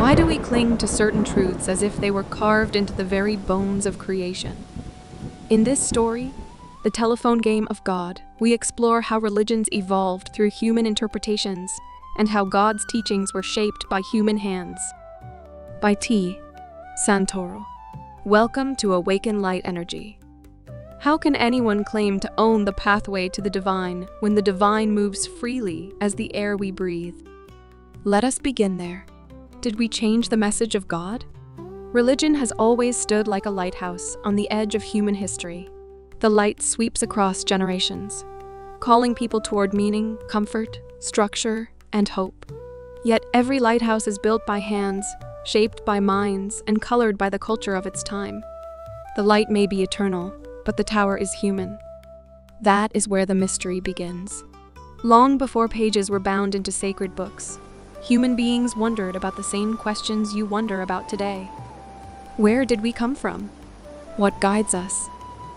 Why do we cling to certain truths as if they were carved into the very bones of creation? In this story, The Telephone Game of God, we explore how religions evolved through human interpretations and how God's teachings were shaped by human hands. By T. Santoro. Welcome to Awaken Light Energy. How can anyone claim to own the pathway to the divine when the divine moves freely as the air we breathe? Let us begin there. Did we change the message of God? Religion has always stood like a lighthouse on the edge of human history. The light sweeps across generations, calling people toward meaning, comfort, structure, and hope. Yet every lighthouse is built by hands, shaped by minds, and colored by the culture of its time. The light may be eternal, but the tower is human. That is where the mystery begins. Long before pages were bound into sacred books, human beings wondered about the same questions you wonder about today. Where did we come from? What guides us?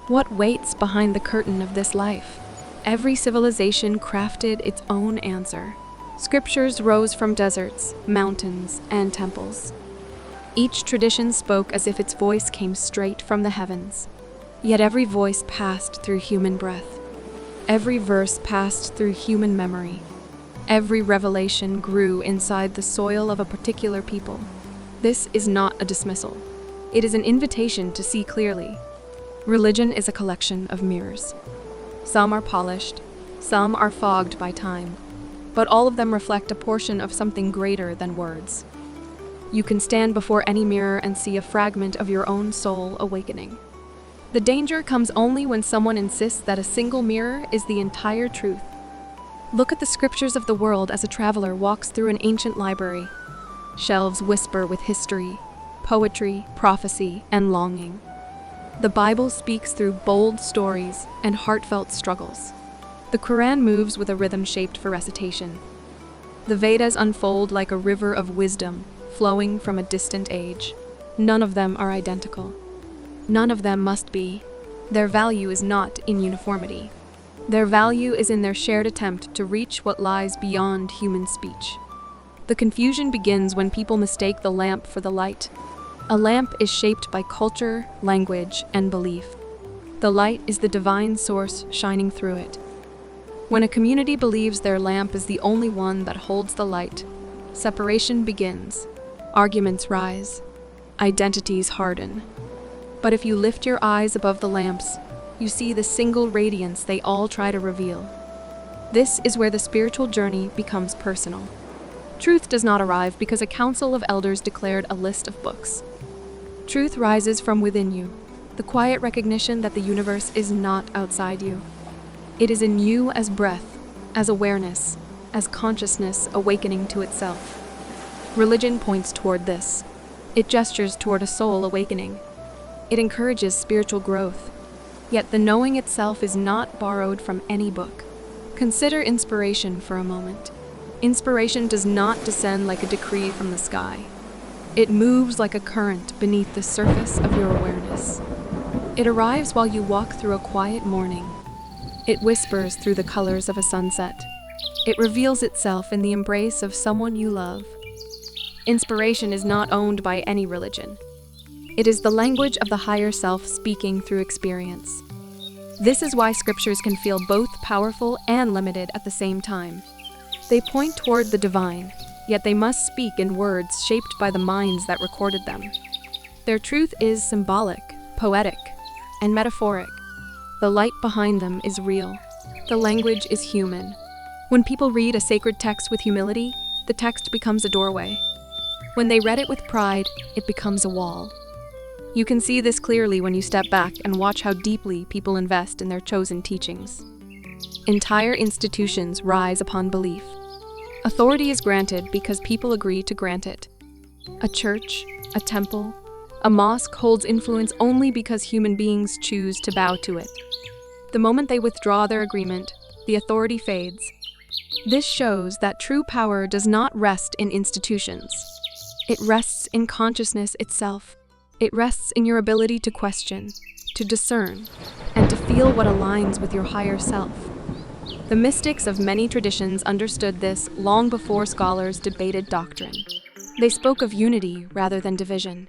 What waits behind the curtain of this life? Every civilization crafted its own answer. Scriptures rose from deserts, mountains, and temples. Each tradition spoke as if its voice came straight from the heavens. Yet every voice passed through human breath. Every verse passed through human memory. Every revelation grew inside the soil of a particular people. This is not a dismissal. It is an invitation to see clearly. Religion is a collection of mirrors. Some are polished, some are fogged by time, but all of them reflect a portion of something greater than words. You can stand before any mirror and see a fragment of your own soul awakening. The danger comes only when someone insists that a single mirror is the entire truth. Look at the scriptures of the world as a traveler walks through an ancient library. Shelves whisper with history, poetry, prophecy, and longing. The Bible speaks through bold stories and heartfelt struggles. The Quran moves with a rhythm shaped for recitation. The Vedas unfold like a river of wisdom, flowing from a distant age. None of them are identical. None of them must be. Their value is not in uniformity. Their value is in their shared attempt to reach what lies beyond human speech. The confusion begins when people mistake the lamp for the light. A lamp is shaped by culture, language, and belief. The light is the divine source shining through it. When a community believes their lamp is the only one that holds the light, separation begins. Arguments rise. Identities harden. But if you lift your eyes above the lamps, you see the single radiance they all try to reveal. This is where the spiritual journey becomes personal. Truth does not arrive because a council of elders declared a list of books. Truth rises from within you, the quiet recognition that the universe is not outside you. It is in you as breath, as awareness, as consciousness awakening to itself. Religion points toward this. It gestures toward a soul awakening. It encourages spiritual growth. Yet the knowing itself is not borrowed from any book. Consider inspiration for a moment. Inspiration does not descend like a decree from the sky. It moves like a current beneath the surface of your awareness. It arrives while you walk through a quiet morning. It whispers through the colors of a sunset. It reveals itself in the embrace of someone you love. Inspiration is not owned by any religion. It is the language of the higher self speaking through experience. This is why scriptures can feel both powerful and limited at the same time. They point toward the divine, yet they must speak in words shaped by the minds that recorded them. Their truth is symbolic, poetic, and metaphoric. The light behind them is real. The language is human. When people read a sacred text with humility, the text becomes a doorway. When they read it with pride, it becomes a wall. You can see this clearly when you step back and watch how deeply people invest in their chosen teachings. Entire institutions rise upon belief. Authority is granted because people agree to grant it. A church, a temple, a mosque holds influence only because human beings choose to bow to it. The moment they withdraw their agreement, the authority fades. This shows that true power does not rest in institutions. It rests in consciousness itself. It rests in your ability to question, to discern, and to feel what aligns with your higher self. The mystics of many traditions understood this long before scholars debated doctrine. They spoke of unity rather than division.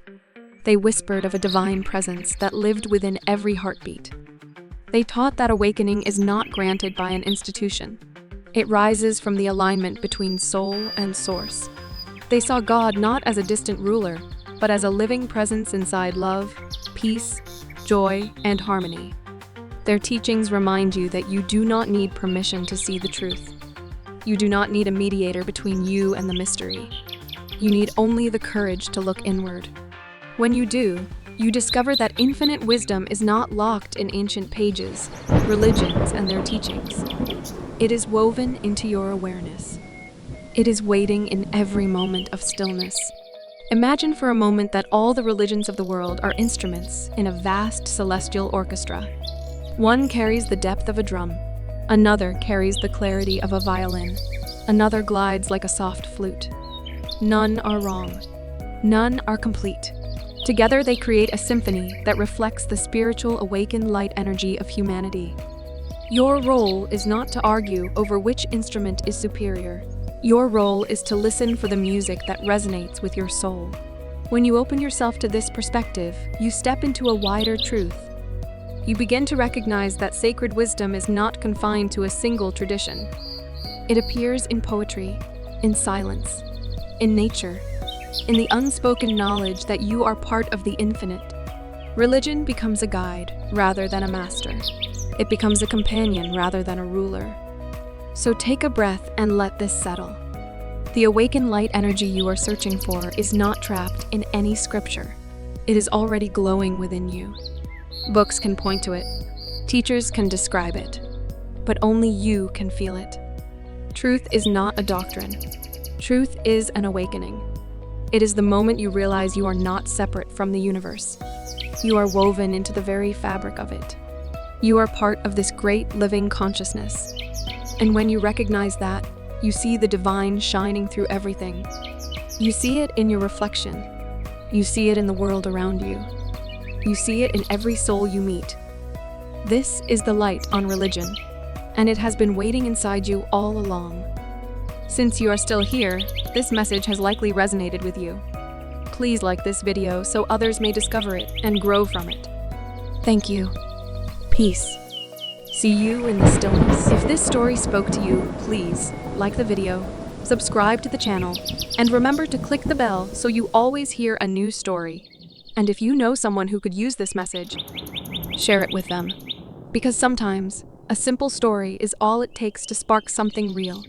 They whispered of a divine presence that lived within every heartbeat. They taught that awakening is not granted by an institution. It rises from the alignment between soul and source. They saw God not as a distant ruler, but as a living presence inside love, peace, joy, and harmony. Their teachings remind you that you do not need permission to see the truth. You do not need a mediator between you and the mystery. You need only the courage to look inward. When you do, you discover that infinite wisdom is not locked in ancient pages, religions, and their teachings. It is woven into your awareness. It is waiting in every moment of stillness. Imagine for a moment that all the religions of the world are instruments in a vast celestial orchestra. One carries the depth of a drum, another carries the clarity of a violin, another glides like a soft flute. None are wrong. None are complete. Together they create a symphony that reflects the spiritual awakened light energy of humanity. Your role is not to argue over which instrument is superior. Your role is to listen for the music that resonates with your soul. When you open yourself to this perspective, you step into a wider truth. You begin to recognize that sacred wisdom is not confined to a single tradition. It appears in poetry, in silence, in nature, in the unspoken knowledge that you are part of the infinite. Religion becomes a guide rather than a master. It becomes a companion rather than a ruler. So take a breath and let this settle. The awakened light energy you are searching for is not trapped in any scripture. It is already glowing within you. Books can point to it. Teachers can describe it. But only you can feel it. Truth is not a doctrine. Truth is an awakening. It is the moment you realize you are not separate from the universe. You are woven into the very fabric of it. You are part of this great living consciousness. And when you recognize that, you see the divine shining through everything. You see it in your reflection. You see it in the world around you. You see it in every soul you meet. This is the light on religion, and it has been waiting inside you all along. Since you are still here, this message has likely resonated with you. Please like this video so others may discover it and grow from it. Thank you. Peace. See you in the stillness. If this story spoke to you, please like the video, subscribe to the channel, and remember to click the bell so you always hear a new story. And if you know someone who could use this message, share it with them. Because sometimes, a simple story is all it takes to spark something real.